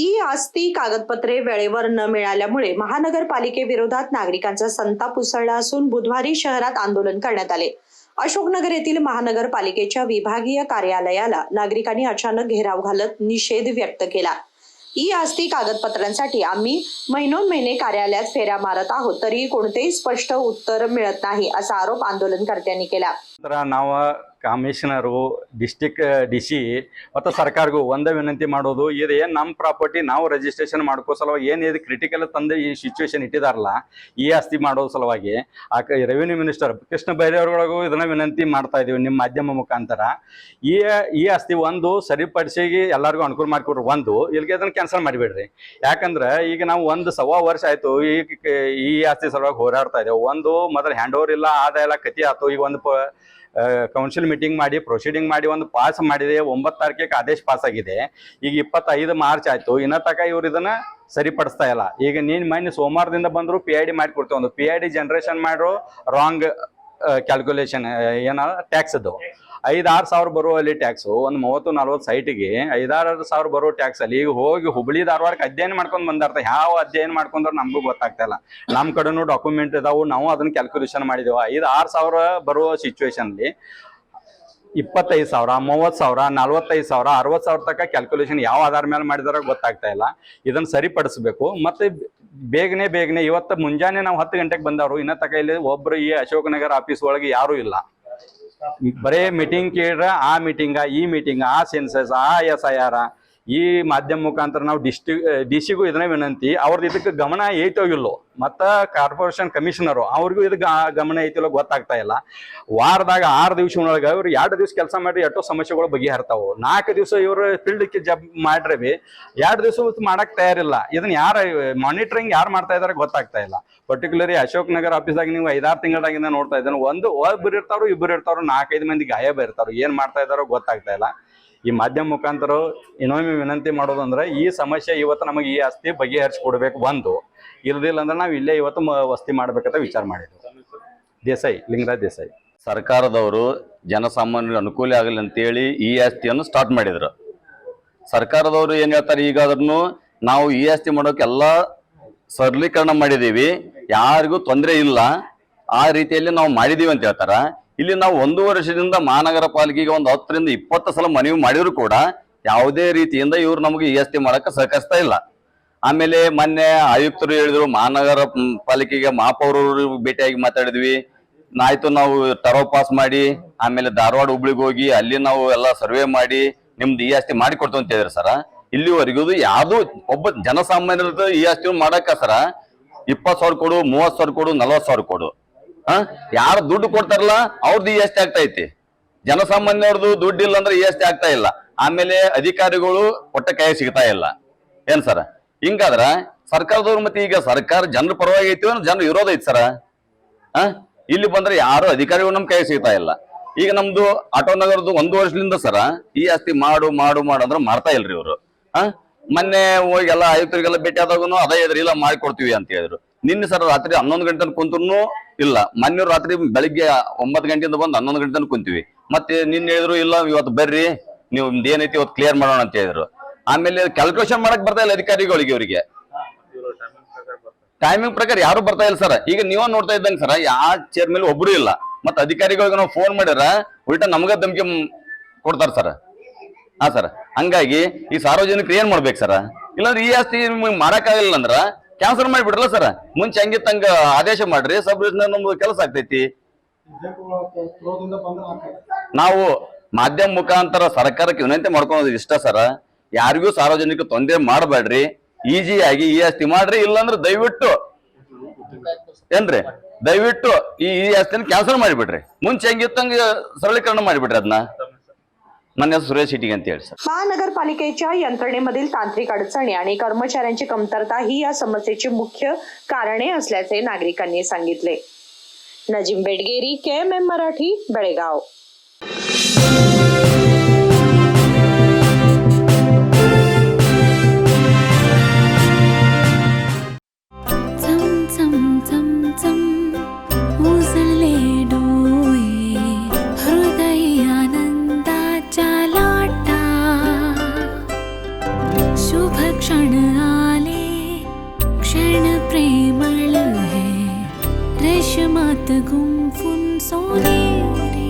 ई आस्ती कागदपत्रे वेळेवर न मिळाल्यामुळे महानगरपालिकेविरोधात नागरिकांचा संताप उसळला असून बुधवारी शहरात आंदोलन करण्यात आले। अशोकनगर येथील महानगरपालिकेच्या विभागीय कार्यालयाला नागरिकांनी अचानक घेराव घालत निषेध व्यक्त केला। ई आस्ती कागदपत्रांसाठी आम्ही महिने कार्यालयात फेऱ्या मारत आहोत तरी कोणतेही स्पष्ट उत्तर मिळत नाही असा आरोप आंदोलनकर्त्यांनी केला। ನಾವು ಕಮಿಷನರು ಡಿಸ್ಟ್ರಿಕ್ಟ್ ಡಿಸಿ ಮತ್ತು ಸರ್ಕಾರಗೂ ಒಂದೇ ವಿನಂತಿ ಮಾಡೋದು, ಇದು ಏನು ನಮ್ಮ ಪ್ರಾಪರ್ಟಿ ನಾವು ರಿಜಿಸ್ಟ್ರೇಷನ್ ಮಾಡ್ಕೋ ಸಲುವಾಗಿ ಏನು ಇದು ಕ್ರಿಟಿಕಲ್ ತಂದು ಈ ಸಿಚುವೇಶನ್ ಇಟ್ಟಿದಾರಲ್ಲ ಈ ಆಸ್ತಿ ಮಾಡೋ ಸಲುವಾಗಿ ರೆವಿನ್ಯೂ ಮಿನಿಸ್ಟರ್ ಕೃಷ್ಣ ಬೈರೇವ್ರಿಗೂ ಇದನ್ನ ವಿನಂತಿ ಮಾಡ್ತಾ ಇದೀವಿ ನಿಮ್ಮ ಮಾಧ್ಯಮ ಮುಖಾಂತರ। ಈ ಆಸ್ತಿ ಒಂದು ಸರಿಪಡಿಸಿ ಎಲ್ಲರಿಗೂ ಅನುಕೂಲ ಮಾಡಿಕೊಡ್ರಿ, ಒಂದು ಇಲ್ಲಿಗೆ ಅದನ್ನ ಕ್ಯಾನ್ಸಲ್ ಮಾಡಿಬಿಡ್ರಿ। ಯಾಕಂದ್ರೆ ಈಗ ನಾವು ಒಂದು ಸವಾ ವರ್ಷ ಆಯ್ತು ಈ ಆಸ್ತಿ ಸಲುವಾಗಿ ಹೋರಾಡ್ತಾ ಇದ್ದೇವೆ। ಒಂದು ಮೊದಲು ಹ್ಯಾಂಡ್ ಓವರ್ ಇಲ್ಲ, ಆದಾಯ ಎಲ್ಲ ಕತಿ ಆಯ್ತು। ಈಗ ಒಂದು ಕೌನ್ಸಿಲ್ ಮೀಟಿಂಗ್ ಮಾಡಿ ಪ್ರೊಸೀಡಿಂಗ್ ಮಾಡಿ ಒಂದು ಪಾಸ್ ಮಾಡಿದೆ, 9 ತಾರೀಕಿಗೆ ಆದೇಶ ಪಾಸ್ ಆಗಿದೆ। ಈಗ 25 ಮಾರ್ಚ್ ಆಯ್ತು, ಇನ್ನ ತಕ ಇವ್ರು ಇದನ್ನ ಸರಿಪಡಿಸ್ತಾ ಇಲ್ಲ। ಈಗ ಮೊನ್ನೆ ಸೋಮವಾರದಿಂದ ಬಂದ್ರು PID ಮಾಡಿ ಕೊಡ್ತೇವೆ, ಒಂದು PID ಜನರೇಷನ್ ಮಾಡ್ರು ರಾಂಗ್ ಕ್ಯಾಲ್ಕುಲೇಷನ್ ಏನ ಟ್ಯಾಕ್ಸ್ ಅದು 5-6 ಸಾವಿರ ಬರುವ ಅಲ್ಲಿ ಟ್ಯಾಕ್ಸ್, ಒಂದು 30-40 ಸೈಟಿಗೆ 5-6 ಸಾವಿರ ಬರೋ ಟ್ಯಾಕ್ಸ್ ಅಲ್ಲಿ ಈಗ ಹೋಗಿ ಹುಬ್ಳಿ ಧಾರವಾಡಕ್ಕೆ ಅಧ್ಯಯನ ಮಾಡ್ಕೊಂಡು ಬಂದಾರ್ತ। ಯಾವ ಅಧ್ಯಯನ ಮಾಡ್ಕೊಂಡ್ರೆ ನಮಗೂ ಗೊತ್ತಾಗ್ತಾ ಇಲ್ಲ। ನಮ್ಮ ಕಡೆನೂ ಡಾಕ್ಯುಮೆಂಟ್ ಇದಾವು, ನಾವು ಅದನ್ನ ಕ್ಯಾಲ್ಕುಲೇಷನ್ ಮಾಡಿದೆವು। 5-6 ಸಾವಿರ ಬರುವ ಸಿಚುವೇಶನ್ ಅಲ್ಲಿ 25,000, 30,000, 45,000, 60,000 ತನಕ ಕ್ಯಾಲ್ಕುಲೇಷನ್ ಯಾವ ಆಧಾರ ಮೇಲೆ ಮಾಡಿದಾರ ಗೊತ್ತಾಗ್ತಾ ಇಲ್ಲ। ಇದನ್ನ ಸರಿಪಡಿಸಬೇಕು। ಮತ್ತೆ ಬೇಗನೆ ಇವತ್ತು ಮುಂಜಾನೆ ನಾವು 10 ಗಂಟೆಗೆ ಬಂದವರು, ಇನ್ನ ತಕ ಇಲ್ಲಿ ಒಬ್ರು ಈ ಅಶೋಕನಗರ ಆಫೀಸ್ ಒಳಗೆ ಯಾರು ಇಲ್ಲ। ಬರೇ ಮೀಟಿಂಗ್ ಕೇಳ್ರ ಆ ಮೀಟಿಂಗ ಈ ಮೀಟಿಂಗ್ ಆ ಸೆನ್ಸಸ್ ಆ SIR ಈ ಮಾಧ್ಯಮ ಮುಖಾಂತರ ನಾವು ಡಿಸಿಗೂ ಇದನ್ನ ವಿನಂತಿ, ಅವ್ರದ್ದು ಇದಕ್ಕೆ ಗಮನ ಐತೋ ಇಲ್ಲೋ, ಮತ್ತ ಕಾರ್ಪೊರೇಷನ್ ಕಮಿಷನರು ಅವ್ರಿಗೂ ಇದಕ್ಕೆ ಗಮನ ಐತಿಲ್ಲೋ ಗೊತ್ತಾಗ್ತಾ ಇಲ್ಲ। ವಾರದಾಗ 6 ದಿವಸ ಒಳಗೆ ಇವ್ರು 2 ದಿವಸ ಕೆಲಸ ಮಾಡಿ ಎಷ್ಟೋ ಸಮಸ್ಯೆಗಳು ಬಗೆಹರ್ತಾವು। 4 ದಿವಸ ಇವ್ರು ಫೀಲ್ಡ್ ಜಾಬ್ ಮಾಡ್ರೆ ಬಿ 2 ದಿವಸ ಮಾಡಕ್ ತಯಾರಿಲ್ಲ। ಇದನ್ನ ಯಾರು ಮಾನಿಟರಿಂಗ್ ಯಾರು ಮಾಡ್ತಾ ಇದಾರೆ ಗೊತ್ತಾಗ್ತಾ ಇಲ್ಲ। ಪರ್ಟಿಕ್ಯುಲರಿ ಅಶೋಕ್ ನಗರ್ ಆಫೀಸಾಗ ನೀವು 5-6 ತಿಂಗಳಾಗಿಂದ ನೋಡ್ತಾ ಇದ್ದಾನೆ, ಒಬ್ಬರು ಇರ್ತಾರೋ ಇಬ್ಬರು ಇರ್ತಾರೋ 4-5 ಮಂದಿ ಗಾಯಬ ಇರ್ತಾರೋ, ಏನ್ ಮಾಡ್ತಾ ಇದಾರೋ ಗೊತ್ತಾಗ್ತಾ ಇಲ್ಲ। ಈ ಮಾಧ್ಯಮ ಮುಖಾಂತರ ಇನ್ನೊಮ್ಮೆ ವಿನಂತಿ ಮಾಡೋದು ಅಂದ್ರೆ ಈ ಸಮಸ್ಯೆ ಇವತ್ತು ನಮಗೆ ಈ ಆಸ್ತಿ ಬಗೆಹರಿಸಿಕೊಡ್ಬೇಕು, ಒಂದು ಇಲ್ದಿಲ್ಲ ಅಂದ್ರೆ ನಾವು ಇಲ್ಲೇ ಇವತ್ತು ವಸ್ತಿ ಮಾಡ್ಬೇಕಂತ ವಿಚಾರ ಮಾಡಿದ್ವಿ। ಲಿಂಗರಾಜ್ ದೇಸಾಯಿ ಸರ್ಕಾರದವರು ಜನಸಾಮಾನ್ಯರಿಗೆ ಅನುಕೂಲ ಆಗಲಿ ಅಂತೇಳಿ ಈ ಆಸ್ತಿಯನ್ನು ಸ್ಟಾರ್ಟ್ ಮಾಡಿದ್ರು। ಸರ್ಕಾರದವರು ಏನ್ ಹೇಳ್ತಾರೆ, ಈಗ ಅದನ್ನು ನಾವು ಈ ಆಸ್ತಿ ಮಾಡೋಕೆ ಎಲ್ಲ ಸರಳೀಕರಣ ಮಾಡಿದೀವಿ, ಯಾರಿಗೂ ತೊಂದರೆ ಇಲ್ಲ, ಆ ರೀತಿಯಲ್ಲಿ ನಾವು ಮಾಡಿದೀವಿ ಅಂತ ಹೇಳ್ತಾರ। ಇಲ್ಲಿ ನಾವು 1 ವರ್ಷದಿಂದ ಮಹಾನಗರ ಪಾಲಿಕೆಗೆ ಒಂದು 10ರಿಂದ 20 ಸಲ ಮನವಿ ಮಾಡಿದ್ರು ಕೂಡ ಯಾವುದೇ ರೀತಿಯಿಂದ ಇವ್ರು ನಮಗೆ ಈ ಆಸ್ತಿ ಮಾಡಕ್ಕೆ ಸಹಕರಿಸ್ತಾ ಇಲ್ಲ। ಆಮೇಲೆ ಮೊನ್ನೆ ಆಯುಕ್ತರು ಹೇಳಿದ್ರು, ಮಹಾನಗರ ಪಾಲಿಕೆಗೆ ಮಹಾಪೌರರು ಭೇಟಿಯಾಗಿ ಮಾತಾಡಿದ್ವಿ, ಆಯ್ತು ನಾವು ಟರ್ವ್ ಪಾಸ್ ಮಾಡಿ ಆಮೇಲೆ ಧಾರವಾಡ ಹುಬ್ಳಿಗೆ ಹೋಗಿ ಅಲ್ಲಿ ನಾವು ಎಲ್ಲ ಸರ್ವೆ ಮಾಡಿ ನಿಮ್ದು ಈ ಆಸ್ತಿ ಮಾಡಿ ಕೊಡ್ತು ಅಂತ ಹೇಳಿದ್ರು ಸರ। ಇಲ್ಲಿವರೆಗೂ ಯಾವ್ದು ಒಬ್ಬ ಜನಸಾಮಾನ್ಯರದ ಈ ಆಸ್ತಿ ಮಾಡಕ್ಕ ಸರ 20,000 ಕೊಡು, 30,000 ಕೊಡು, 40,000 ಕೊಡು, ಯಾರು ದುಡ್ಡು ಕೊಡ್ತಾರಲ್ಲ ಅವ್ರದ್ದು ಈ ಆಸ್ತಿ ಆಗ್ತಾ ಐತಿ, ಜನಸಾಮಾನ್ಯವ್ರದ್ದು ದುಡ್ಡು ಇಲ್ಲ ಅಂದ್ರೆ ಈ ಆಸ್ತಿ ಆಗ್ತಾ ಇಲ್ಲ। ಆಮೇಲೆ ಅಧಿಕಾರಿಗಳು ಒಟ್ಟ ಕೈ ಸಿಗ್ತಾ ಇಲ್ಲ, ಏನ್ ಸರ? ಹಿಂಗಾದ್ರ ಸರ್ಕಾರದವ್ರು ಮತ್ತೆ ಈಗ ಸರ್ಕಾರ ಜನರ ಪರವಾಗಿ ಐತಿ, ಜನರು ವಿರೋಧ ಐತಿ ಸರ। ಇಲ್ಲಿ ಬಂದ್ರೆ ಯಾರು ಅಧಿಕಾರಿಗಳು ನಮ್ ಕೈ ಸಿಗ್ತಾ ಇಲ್ಲ। ಈಗ ನಮ್ದು ಆಟೋ ನಗರದ್ದು 1 ವರ್ಷದಿಂದ ಸರ ಈ ಆಸ್ತಿ ಮಾಡು ಅಂದ್ರೆ ಮಾಡ್ತಾ ಇಲ್ರಿ ಇವ್ರು। ಮೊನ್ನೆ ಹೋಗಿ ಎಲ್ಲ ಆಯುಕ್ತರಿಗೆಲ್ಲ ಭೇಟಿ ಆದಾಗೂ ಅದೇ ಇದ್ರಿ, ಇಲ್ಲ ಮಾಡಿಕೊಡ್ತೀವಿ ಅಂತ ಹೇಳಿದ್ರು। ನಿನ್ನೆ ಸರ್ ರಾತ್ರಿ 11 ಗಂಟೆ ಕುಂತ್ರು ಇಲ್ಲ, ಮೊನ್ನೆ ರಾತ್ರಿ ಬೆಳಿಗ್ಗೆ 9 ಗಂಟೆಯಿಂದ ಬಂದು 11 ಗಂಟೆ ಕುಂತೀವಿ, ಮತ್ತೆ ನಿನ್ನೆ ಹೇಳಿದ್ರು ಇಲ್ಲ ಇವತ್ತು ಬರ್ರಿ ನೀವು ಏನೈತಿ ಇವತ್ತು ಕ್ಲಿಯರ್ ಮಾಡೋಣ ಅಂತ ಹೇಳಿದ್ರು। ಆಮೇಲೆ ಕ್ಯಾಲ್ಕುಲೇಷನ್ ಮಾಡಕ್ ಬರ್ತಾ ಇಲ್ಲ ಅಧಿಕಾರಿಗಳಿಗೆ, ಇವರಿಗೆ ಟೈಮಿಂಗ್ ಪ್ರಕಾರ ಯಾರು ಬರ್ತಾ ಇಲ್ಲ ಸರ್। ಈಗ ನೀವ ನೋಡ್ತಾ ಇದ್ದಂಗೆ ಸರ ಯಾವ ಚೇರ್ ಮೇಲೆ ಒಬ್ರು ಇಲ್ಲ, ಮತ್ತೆ ಅಧಿಕಾರಿಗಳಿಗೆ ನಾವು ಫೋನ್ ಮಾಡಿರ ಉಲ್ಟಾ ನಮ್ಗ ಧಮಕಿ ಕೊಡ್ತಾರ ಸರ್। ಹಾ ಸರ್, ಹಂಗಾಗಿ ಈ ಸಾರ್ವಜನಿಕರು ಏನ್ ಮಾಡ್ಬೇಕು ಸರ? ಇಲ್ಲಾಂದ್ರೆ ಈ ಆಸ್ತಿ ಮಾಡಕ್ ಆಗಿಲ್ಲ ಅಂದ್ರ ಕ್ಯಾನ್ಸಲ್ ಮಾಡಿಬಿಡ್ರಲ್ಲ ಸರ್, ಮುಂಚೆ ಹಂಗಿತ್ತಂಗ ಆದೇಶ ಮಾಡ್ರಿ, ಸಬ್ ರಿಜಿಸ್ಟ್ರಾರ್ ನಮ್ದು ಕೆಲಸ ಆಗ್ತೈತಿ। ನಾವು ಮಾಧ್ಯಮ ಮುಖಾಂತರ ಸರ್ಕಾರಕ್ಕೆ ವಿನಂತಿ ಮಾಡ್ಕೊಳೋದು ಇಷ್ಟ ಸರ, ಯಾರಿಗೂ ಸಾರ್ವಜನಿಕ ತೊಂದರೆ ಮಾಡಬೇಡ್ರಿ, ಈಜಿಯಾಗಿ ಈ ಆಸ್ತಿ ಮಾಡ್ರಿ, ಇಲ್ಲಾಂದ್ರೆ ದಯವಿಟ್ಟು ಈ ಆಸ್ತಿನ ಕ್ಯಾನ್ಸಲ್ ಮಾಡಿಬಿಡ್ರಿ, ಮುಂಚೆ ಹೆಂಗಿತ್ತಂಗ ಸರಳೀಕರಣ ಮಾಡಿಬಿಡ್ರಿ ಅದನ್ನ। ನನ್ನ ಸುರೇಶ್ ಶೆಟ್ಟಿ ಅಂತ ಹೇಳಿ ಸರ್। महानगरपालिकेच्या यंत्रणेमधील तांत्रिक अडचणी आणि कर्मचाऱ्यांची कमतरता ही या समस्येची मुख्य कारणे असल्याचे नागरिकांनी सांगितले। नजीम बेडगेरी, KMM मराठी, बेळगाव। क्षण ಗುಂಫುನ್ ಸೋನೇರಿ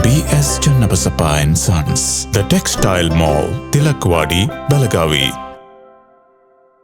BS Channabasappa and Sons, The Textile Mall, Tilakwadi, Belagavi.